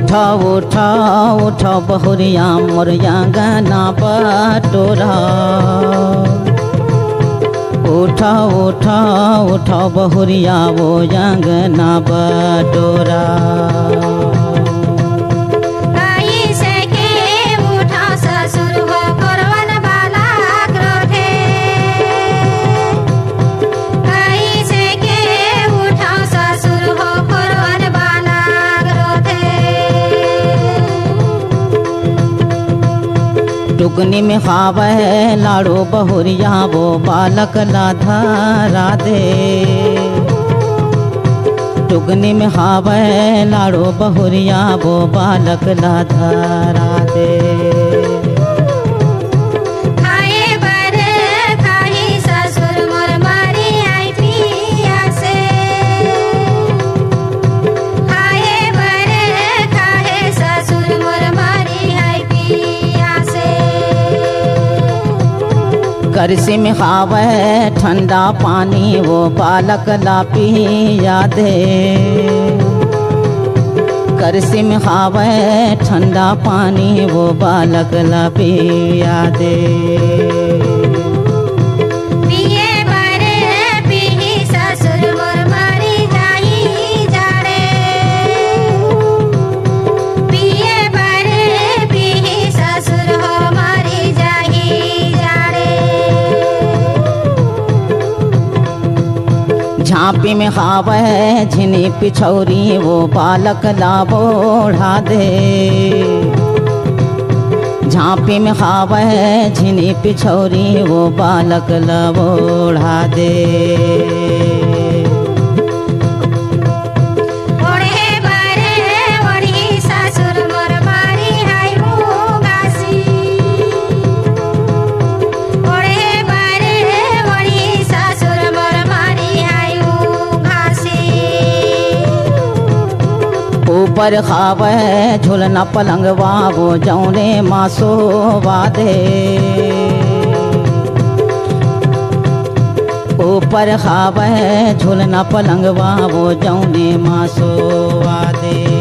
उठा उठा उठा बहुरिया मोर आंगना बटोरा। उठा उठा उठा बहुरिया वो आंगना बटोरा। टुकनी में खावे लाड़ो बहुरिया वो बालक लाधा दे। टुकनी में खावे लाड़ो बहुरिया वो बालक लाधा दे। करसी में खावे ठंडा पानी वो बालक ला पिया दे। करसी में खावे ठंडा पानी वो बालक ला पिया दे। झांपी में खावे झिनी पिछौरी वो बालक ला बोढ़ा दे। झांपी में खावे झिनी पिछौरी वो बालक ला बोढ़ा दे। ऊपर खावे झुलना पलंगवा वो जौने मासो वादे। ऊपर खावे झुलना पलंगवा वो जौने मासो वादे।